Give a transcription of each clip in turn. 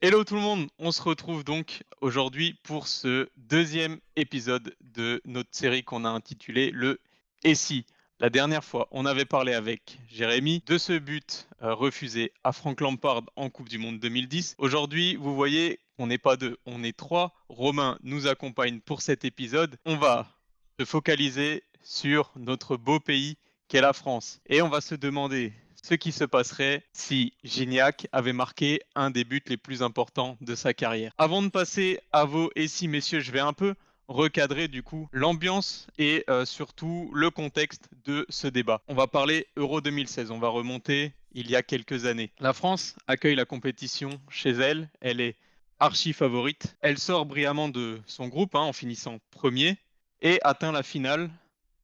Hello tout le monde, on se retrouve donc aujourd'hui pour ce deuxième épisode de notre série qu'on a intitulé le Et si. La dernière fois, on avait parlé avec Jérémy de ce but refusé à Frank Lampard en Coupe du Monde 2010. Aujourd'hui, vous voyez, on n'est pas deux, on est trois. Romain nous accompagne pour cet épisode. On va se focaliser sur notre beau pays qu'est la France. Et on va se demander ce qui se passerait si Gignac avait marqué un des buts les plus importants de sa carrière. Avant de passer à vos et si messieurs, je vais un peu recadrer du coup l'ambiance et surtout le contexte de ce débat. On va parler Euro 2016, on va remonter il y a quelques années. La France accueille la compétition chez elle, elle est archi favorite, elle sort brillamment de son groupe en finissant premier et atteint la finale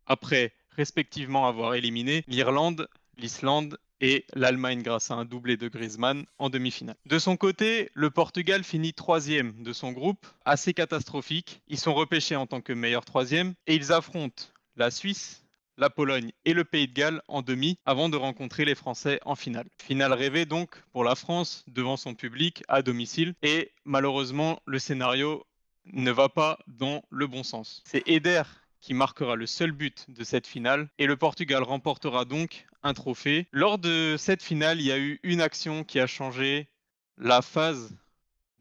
après respectivement avoir éliminé l'Irlande, l'Islande et l'Allemagne grâce à un doublé de Griezmann en demi-finale. De son côté, le Portugal finit troisième de son groupe, assez catastrophique. Ils sont repêchés en tant que meilleur troisième et ils affrontent la Suisse, la Pologne et le Pays de Galles en demi avant de rencontrer les Français en finale. Finale rêvée donc pour la France devant son public à domicile et malheureusement le scénario ne va pas dans le bon sens. C'est Eder qui marquera le seul but de cette finale et le Portugal remportera donc un trophée. Lors de cette finale, il y a eu une action qui a changé la phase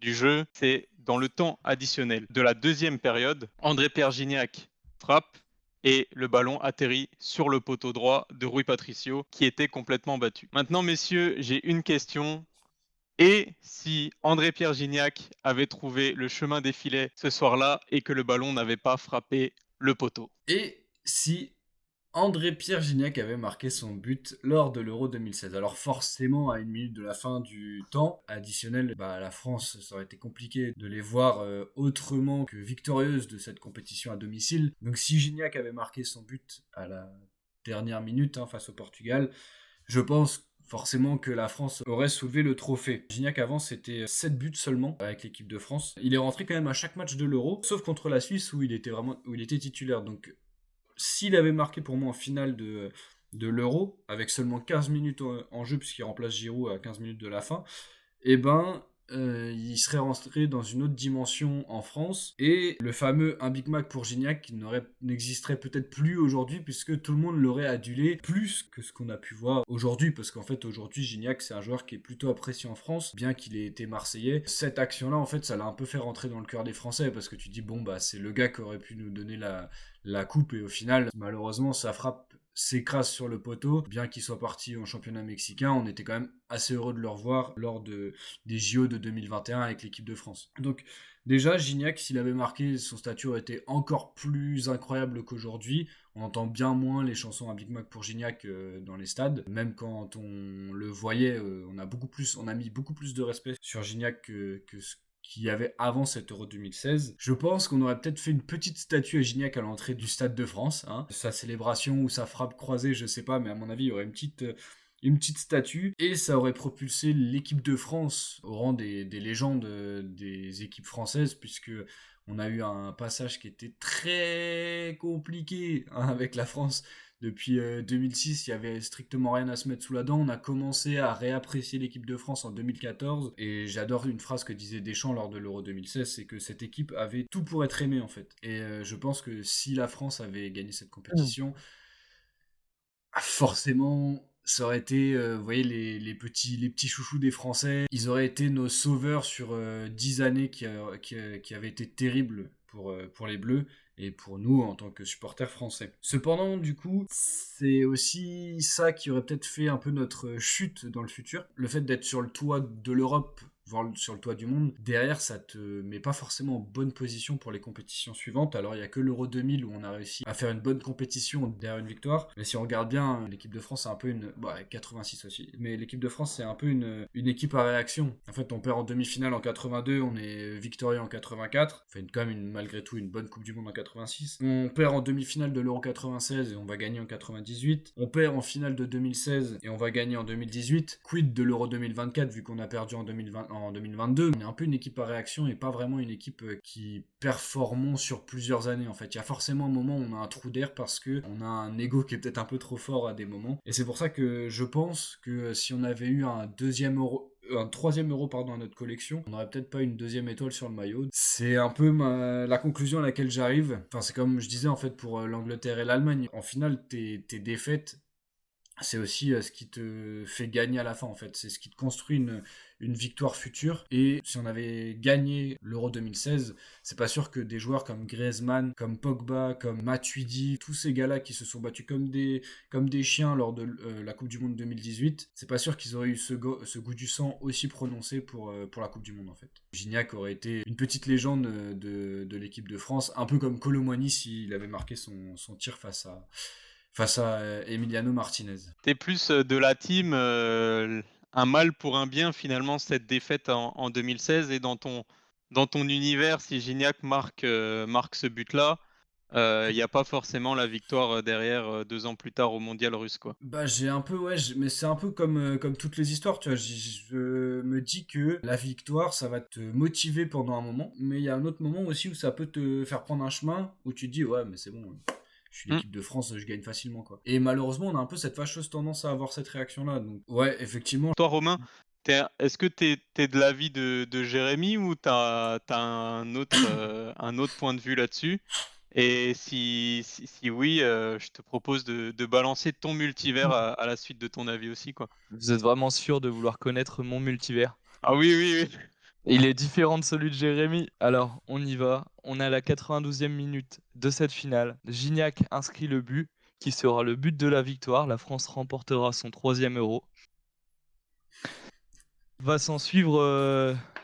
du jeu, c'est dans le temps additionnel de la deuxième période, André-Pierre Gignac frappe et le ballon atterrit sur le poteau droit de Rui Patricio qui était complètement battu. Maintenant messieurs, j'ai une question. Et si André-Pierre Gignac avait trouvé le chemin des filets ce soir-là et que le ballon n'avait pas frappé le poteau? Et si André-Pierre Gignac avait marqué son but lors de l'Euro 2016. Alors forcément, à une minute de la fin du temps additionnel, la France, ça aurait été compliqué de les voir autrement que victorieuses de cette compétition à domicile. Donc si Gignac avait marqué son but à la dernière minute face au Portugal, je pense forcément que la France aurait soulevé le trophée. Gignac avant c'était 7 buts seulement avec l'équipe de France. Il est rentré quand même à chaque match de l'Euro, sauf contre la Suisse où il était titulaire. Donc s'il avait marqué pour moi en finale de l'Euro, avec seulement 15 minutes en jeu, puisqu'il remplace Giroud à 15 minutes de la fin, eh ben, il serait rentré dans une autre dimension en France. Et le fameux un Big Mac pour Gignac n'existerait peut-être plus aujourd'hui, puisque tout le monde l'aurait adulé plus que ce qu'on a pu voir aujourd'hui. Parce qu'en fait, aujourd'hui, Gignac, c'est un joueur qui est plutôt apprécié en France, bien qu'il ait été Marseillais. Cette action-là, en fait, ça l'a un peu fait rentrer dans le cœur des Français, parce que tu dis, bon, c'est le gars qui aurait pu nous donner la coupe, et au final, malheureusement, sa frappe s'écrase sur le poteau. Bien qu'il soit parti en championnat mexicain, on était quand même assez heureux de le revoir lors des JO de 2021 avec l'équipe de France. Donc déjà, Gignac, s'il avait marqué, son statut aurait été encore plus incroyable qu'aujourd'hui. On entend bien moins les chansons à Big Mac pour Gignac dans les stades. Même quand on le voyait, on a mis beaucoup plus de respect sur Gignac que ce qu'il y avait avant cet Euro 2016. Je pense qu'on aurait peut-être fait une petite statue à Gignac à l'entrée du Stade de France. Sa célébration ou sa frappe croisée, je sais pas, mais à mon avis, il y aurait une petite statue, et ça aurait propulsé l'équipe de France au rang des légendes des équipes françaises, puisque on a eu un passage qui était très compliqué avec la France. Depuis 2006, il y avait strictement rien à se mettre sous la dent. On a commencé à réapprécier l'équipe de France en 2014, et j'adore une phrase que disait Deschamps lors de l'Euro 2016, c'est que cette équipe avait tout pour être aimée en fait. Et je pense que si la France avait gagné cette compétition, forcément, ça aurait été, vous voyez, les petits chouchous des Français, ils auraient été nos sauveurs sur 10 années qui avaient été terribles pour les Bleus et pour nous en tant que supporters français. Cependant, du coup, c'est aussi ça qui aurait peut-être fait un peu notre chute dans le futur. Le fait d'être sur le toit de l'Europe, voire sur le toit du monde, derrière ça te met pas forcément en bonne position pour les compétitions suivantes. Alors il y a que l'Euro 2000 où on a réussi à faire une bonne compétition derrière une victoire, mais si on regarde bien, l'équipe de France c'est un peu 86 aussi, mais l'équipe de France c'est un peu une équipe à réaction. En fait on perd en demi-finale en 82, on est victorieux en 84, on fait quand même malgré tout une bonne Coupe du Monde en 86, on perd en demi-finale de l'Euro 96 et on va gagner en 98, on perd en finale de 2016 et on va gagner en 2018, quid de l'Euro 2024 vu qu'on a perdu en 2022. On est un peu une équipe à réaction et pas vraiment une équipe qui performons sur plusieurs années en fait. Il y a forcément un moment où on a un trou d'air parce que on a un ego qui est peut-être un peu trop fort à des moments. Et c'est pour ça que je pense que si on avait eu un deuxième un troisième euro pardon, à notre collection, on n'aurait peut-être pas une deuxième étoile sur le maillot. C'est un peu la conclusion à laquelle j'arrive. Enfin, c'est comme je disais en fait pour l'Angleterre et l'Allemagne. En finale, tes défaites, c'est aussi ce qui te fait gagner à la fin en fait. C'est ce qui te construit une victoire future. Et si on avait gagné l'Euro 2016, c'est pas sûr que des joueurs comme Griezmann, comme Pogba, comme Matuidi, tous ces gars-là qui se sont battus comme des chiens lors de la Coupe du Monde 2018, c'est pas sûr qu'ils auraient eu ce goût du sang aussi prononcé pour la Coupe du Monde en fait. Gignac aurait été une petite légende de l'équipe de France, un peu comme Kolo Muani s'il avait marqué son tir face à Emiliano Martinez. T'es plus de la team, un mal pour un bien finalement cette défaite en 2016 et dans ton univers, si Gignac marque ce but-là, il n'y a pas forcément la victoire derrière 2 ans plus tard au mondial russe, quoi. Bah j'ai un peu ouais, mais c'est un peu comme toutes les histoires, tu vois. Je me dis que la victoire, ça va te motiver pendant un moment, mais il y a un autre moment aussi où ça peut te faire prendre un chemin où tu te dis ouais mais c'est bon, je suis Hmm. l'équipe de France, je gagne facilement quoi. Et malheureusement on a un peu cette fâcheuse tendance à avoir cette réaction-là. Donc ouais effectivement. Toi, Romain, est-ce que t'es de l'avis de Jérémy ou t'as un autre point de vue là-dessus? Et si oui, je te propose de balancer ton multivers à la suite de ton avis aussi, quoi. Vous êtes vraiment sûr de vouloir connaître mon multivers? Ah oui, oui, oui. Il est différent de celui de Jérémy. Alors, on y va. On est à la 92e minute de cette finale. Gignac inscrit le but, qui sera le but de la victoire. La France remportera son 3e euro. Va s'en suivre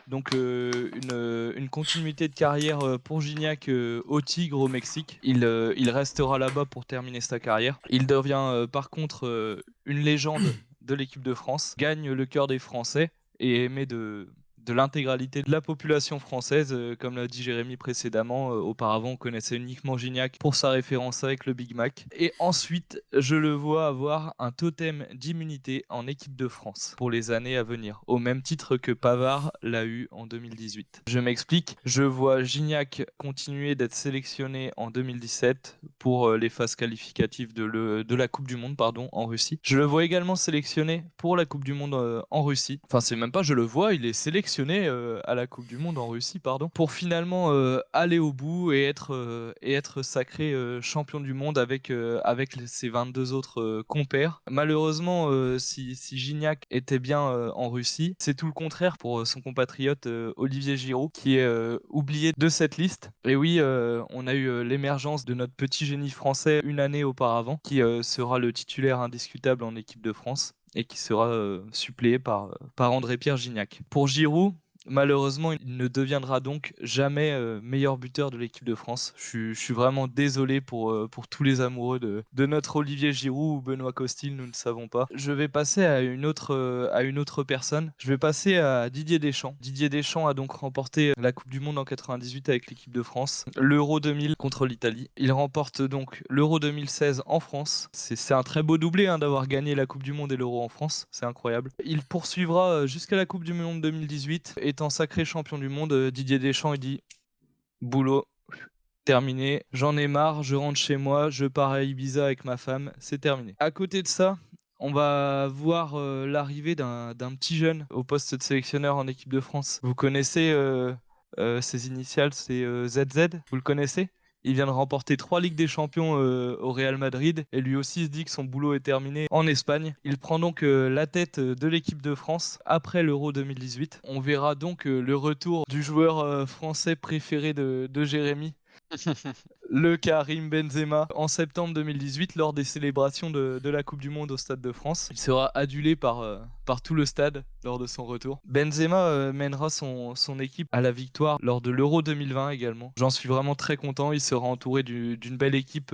une continuité de carrière pour Gignac au Tigre au Mexique. Il restera là-bas pour terminer sa carrière. Il devient par contre une légende de l'équipe de France, gagne le cœur des Français et est aimé de l'intégralité de la population française. Comme l'a dit Jérémy précédemment, auparavant on connaissait uniquement Gignac pour sa référence avec le Big Mac. Et ensuite, je le vois avoir un totem d'immunité en équipe de France pour les années à venir, au même titre que Pavard l'a eu en 2018. Je m'explique, je vois Gignac continuer d'être sélectionné en 2017 pour les phases qualificatives de la Coupe du Monde en Russie. Je le vois également sélectionné pour la Coupe du Monde en Russie. Enfin, c'est même pas je le vois, il est sélectionné à la Coupe du Monde en Russie, pour finalement aller au bout et être sacré champion du monde avec ses 22 autres compères. Malheureusement, si Gignac était bien en Russie, c'est tout le contraire pour son compatriote Olivier Giroud, qui est oublié de cette liste. Et oui, on a eu l'émergence de notre petit génie français une année auparavant, qui sera le titulaire indiscutable en équipe de France et qui sera suppléé par André-Pierre Gignac. Pour Giroud, malheureusement, il ne deviendra donc jamais meilleur buteur de l'équipe de France. Je suis vraiment désolé pour tous les amoureux de notre Olivier Giroud ou Benoît Costil, nous ne savons pas. Je vais passer à une autre personne. Je vais passer à Didier Deschamps. Didier Deschamps a donc remporté la Coupe du Monde en 98 avec l'équipe de France, l'Euro 2000 contre l'Italie. Il remporte donc l'Euro 2016 en France. C'est un très beau doublé d'avoir gagné la Coupe du Monde et l'Euro en France. C'est incroyable. Il poursuivra jusqu'à la Coupe du Monde 2018. Étant sacré champion du monde, Didier Deschamps il dit boulot, terminé, j'en ai marre, je rentre chez moi, je pars à Ibiza avec ma femme, c'est terminé. À côté de ça, on va voir l'arrivée d'un petit jeune au poste de sélectionneur en équipe de France. Vous connaissez ses initiales, c'est ZZ, vous le connaissez? Il vient de remporter 3 Ligues des Champions au Real Madrid et lui aussi se dit que son boulot est terminé en Espagne. Il prend donc la tête de l'équipe de France après l'Euro 2018. On verra donc le retour du joueur français préféré de Jérémy, le Karim Benzema, en septembre 2018 lors des célébrations de la Coupe du Monde au Stade de France. Il sera adulé par tout le stade lors de son retour. Benzema mènera son équipe à la victoire lors de l'Euro 2020 également. J'en suis vraiment très content. Il sera entouré d'une belle équipe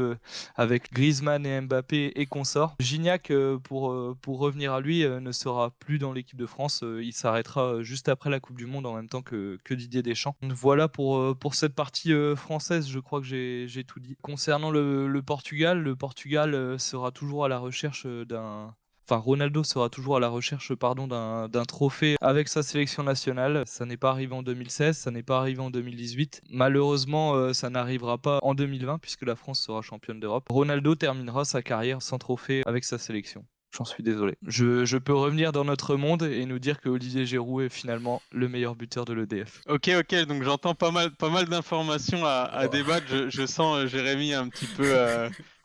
avec Griezmann et Mbappé et consorts. Gignac, pour revenir à lui, ne sera plus dans l'équipe de France. Il s'arrêtera juste après la Coupe du Monde en même temps que Didier Deschamps. Voilà pour cette partie française, je crois que j'ai tout dit. Concernant le Portugal sera toujours à la recherche Enfin, Ronaldo sera toujours à la recherche d'un trophée avec sa sélection nationale. Ça n'est pas arrivé en 2016, ça n'est pas arrivé en 2018. Malheureusement, ça n'arrivera pas en 2020 puisque la France sera championne d'Europe. Ronaldo terminera sa carrière sans trophée avec sa sélection. J'en suis désolé. Je peux revenir dans notre monde et nous dire que Olivier Giroud est finalement le meilleur buteur de l'EDF. Ok, donc j'entends pas mal d'informations à Oh. débattre. Je sens Jérémy un petit peu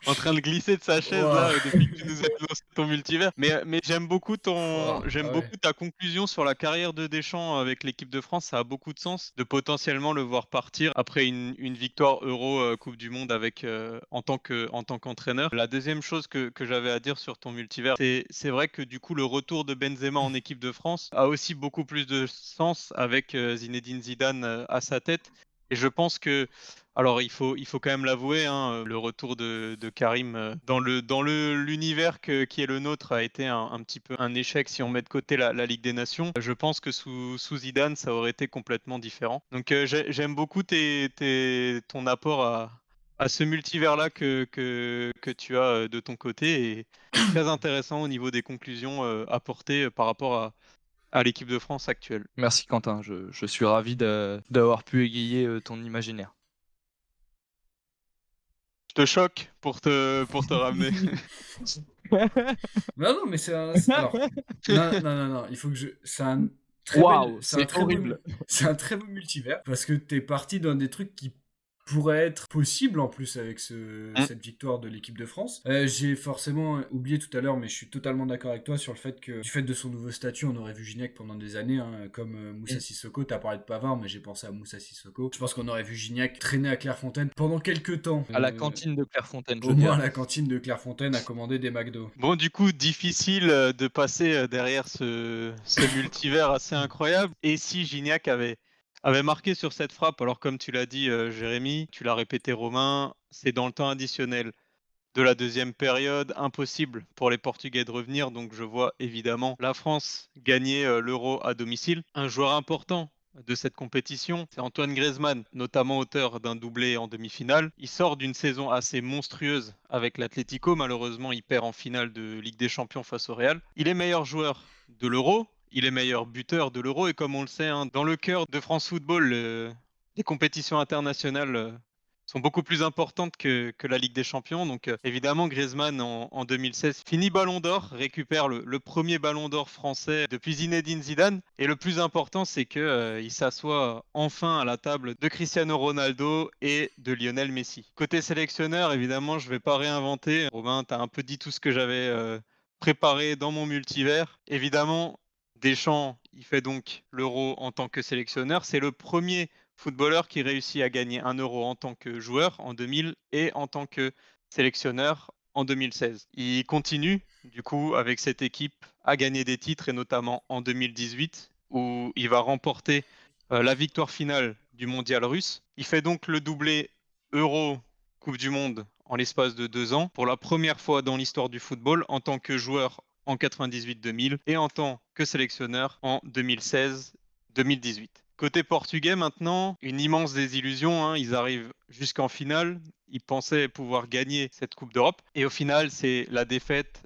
en train de glisser de sa chaise Oh. là depuis que tu nous as annoncé ton multivers. Mais j'aime beaucoup Oh, ah ouais. ta conclusion sur la carrière de Deschamps avec l'équipe de France. Ça a beaucoup de sens de potentiellement le voir partir après une victoire Euro Coupe du Monde avec en tant qu'entraîneur. La deuxième chose que j'avais à dire sur ton multivers, c'est vrai que du coup le retour de Benzema en équipe de France a aussi beaucoup plus de sens avec Zinedine Zidane à sa tête. Et je pense que, alors il faut quand même l'avouer, hein, le retour de Karim dans l'univers qui est le nôtre a été un petit peu un échec si on met de côté la Ligue des Nations. Je pense que sous Zidane, ça aurait été complètement différent. Donc j'aime beaucoup ton apport à ce multivers-là que tu as de ton côté et très intéressant au niveau des conclusions apportées par rapport à l'équipe de France actuelle. Merci Quentin, je suis ravi d'avoir pu égayer ton imaginaire. Je te choque pour te ramener. Non, mais alors, non, il faut que je... C'est un très Waouh, bel... c'est un c'est très beau... horrible. C'est un très beau multivers, parce que t'es parti dans des trucs qui pourraient être possibles en plus avec cette victoire de l'équipe de France. J'ai forcément oublié tout à l'heure, mais je suis totalement d'accord avec toi sur le fait que du fait de son nouveau statut, on aurait vu Gignac pendant des années, hein, comme Moussa Sissoko. T'as parlé de Pavard, mais j'ai pensé à Moussa Sissoko. Je pense qu'on aurait vu Gignac traîner à Clairefontaine pendant quelques temps. À la cantine de Clairefontaine, je Au moins à dirais. la cantine de Clairefontaine à commander des McDo. Bon, du coup, difficile de passer derrière ce multivers assez incroyable. Et si Gignac avait marqué sur cette frappe, alors comme tu l'as dit, Jérémy, tu l'as répété, Romain, c'est dans le temps additionnel de la deuxième période, impossible pour les Portugais de revenir. Donc je vois évidemment la France gagner l'Euro à domicile. Un joueur important de cette compétition, c'est Antoine Griezmann, notamment auteur d'un doublé en demi-finale. Il sort d'une saison assez monstrueuse avec l'Atlético. Malheureusement, il perd en finale de Ligue des Champions face au Real. Il est meilleur joueur de l'Euro. Il est meilleur buteur de l'Euro. Et comme on le sait, hein, dans le cœur de France Football, les compétitions internationales sont beaucoup plus importantes que la Ligue des Champions. Donc évidemment, Griezmann en 2016 finit Ballon d'Or, récupère le premier Ballon d'Or français depuis Zinedine Zidane. Et le plus important, c'est que il s'assoit enfin à la table de Cristiano Ronaldo et de Lionel Messi. Côté sélectionneur, évidemment, je vais pas réinventer. Romain, tu as un peu dit tout ce que j'avais préparé dans mon multivers. Évidemment, Deschamps, il fait donc l'Euro en tant que sélectionneur. C'est le premier footballeur qui réussit à gagner un Euro en tant que joueur en 2000 et en tant que sélectionneur en 2016. Il continue, du coup, avec cette équipe à gagner des titres, et notamment en 2018, où il va remporter la victoire finale du mondial russe. Il fait donc le doublé Euro Coupe du Monde en l'espace de 2 ans, pour la première fois dans l'histoire du football, en tant que joueur en 98-2000 et en tant que sélectionneur en 2016-2018. Côté portugais maintenant, une immense désillusion, hein. Ils arrivent jusqu'en finale, ils pensaient pouvoir gagner cette Coupe d'Europe et au final c'est la défaite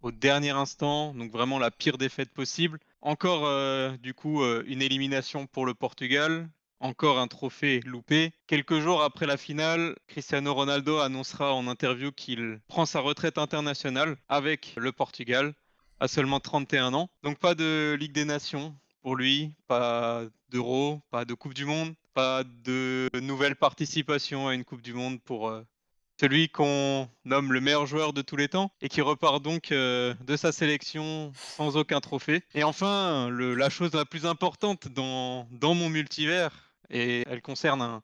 au dernier instant, donc vraiment la pire défaite possible. Encore du coup une élimination pour le Portugal, encore un trophée loupé. Quelques jours après la finale, Cristiano Ronaldo annoncera en interview qu'il prend sa retraite internationale avec le Portugal à seulement 31 ans. Donc pas de Ligue des Nations pour lui, pas d'Euro, pas de Coupe du Monde, pas de nouvelle participation à une Coupe du Monde pour celui qu'on nomme le meilleur joueur de tous les temps et qui repart donc de sa sélection sans aucun trophée. Et enfin, la chose la plus importante dans mon multivers, et elle concerne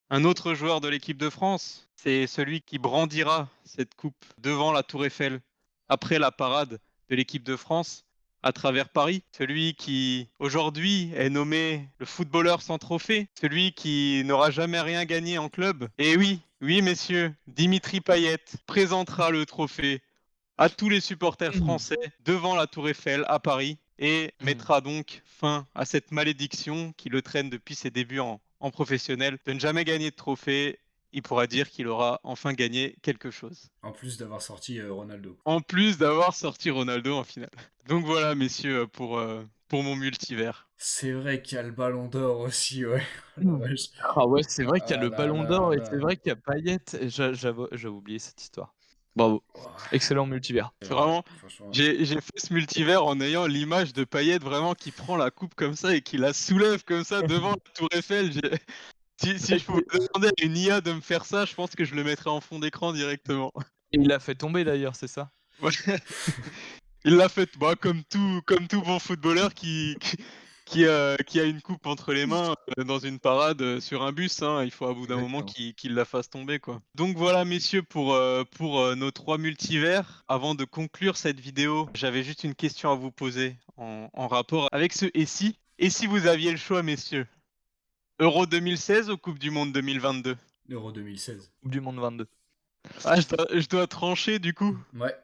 un autre joueur de l'équipe de France, c'est celui qui brandira cette coupe devant la Tour Eiffel après la parade de l'équipe de France à travers Paris. Celui qui aujourd'hui est nommé le footballeur sans trophée, celui qui n'aura jamais rien gagné en club. Et oui messieurs, Dimitri Payet présentera le trophée à tous les supporters français devant la Tour Eiffel à Paris et mettra donc fin à cette malédiction qui le traîne depuis ses débuts en professionnel de ne jamais gagner de trophée. Il pourra dire qu'il aura enfin gagné quelque chose. En plus d'avoir sorti Ronaldo. En plus d'avoir sorti Ronaldo en finale. Donc voilà, messieurs, pour mon multivers. C'est vrai qu'il y a le Ballon d'Or aussi, ouais. Ah ouais, c'est vrai qu'il y a Ah le là Ballon là d'Or et là. c'est vrai qu'il y a Payet. J'avais oublié cette histoire. Bravo. Ouah, Excellent multivers. C'est vraiment- franchement. J'ai fait ce multivers en ayant l'image de Payet vraiment qui prend la coupe comme ça et qui la soulève comme ça devant la Tour Eiffel. Si je pouvais demander à une IA de me faire ça, je pense que je le mettrais en fond d'écran directement. Et il l'a fait tomber d'ailleurs, c'est ça? Ouais. Il l'a fait, bah, comme tout bon footballeur qui a une coupe entre les mains dans une parade sur un bus. Hein. Il faut à bout d'un moment Exactement. qu'il la fasse tomber, quoi. Donc voilà, messieurs, pour nos 3 multivers. Avant de conclure cette vidéo, j'avais juste une question à vous poser en rapport avec ce et si. Et si vous aviez le choix, messieurs, Euro 2016 ou Coupe du Monde 2022? Euro 2016. Coupe du Monde 22. Ah, je dois trancher du coup. Ouais,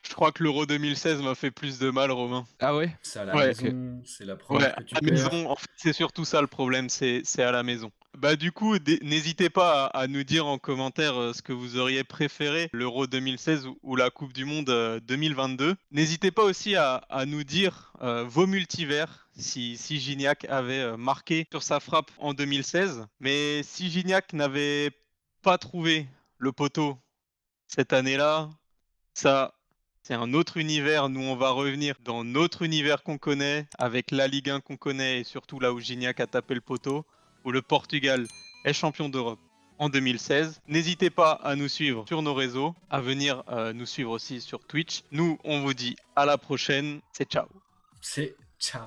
Je crois que l'Euro 2016 m'a fait plus de mal, Romain. Ah ouais? c'est à la Ouais, maison, c'est la Ouais, première à que tu la perds. maison, en fait, c'est surtout ça le problème, c'est à la maison. Bah du coup, n'hésitez pas à nous dire en commentaire ce que vous auriez préféré, l'Euro 2016 ou la Coupe du Monde 2022. N'hésitez pas aussi à nous dire vos multivers, si Gignac avait marqué sur sa frappe en 2016. Mais si Gignac n'avait pas trouvé le poteau cette année-là, ça, c'est un autre univers. Nous, on va revenir dans notre univers qu'on connaît, avec la Ligue 1 qu'on connaît, et surtout là où Gignac a tapé le poteau, où le Portugal est champion d'Europe en 2016. N'hésitez pas à nous suivre sur nos réseaux, à venir nous suivre aussi sur Twitch. Nous, on vous dit à la prochaine. C'est ciao. C'est ciao.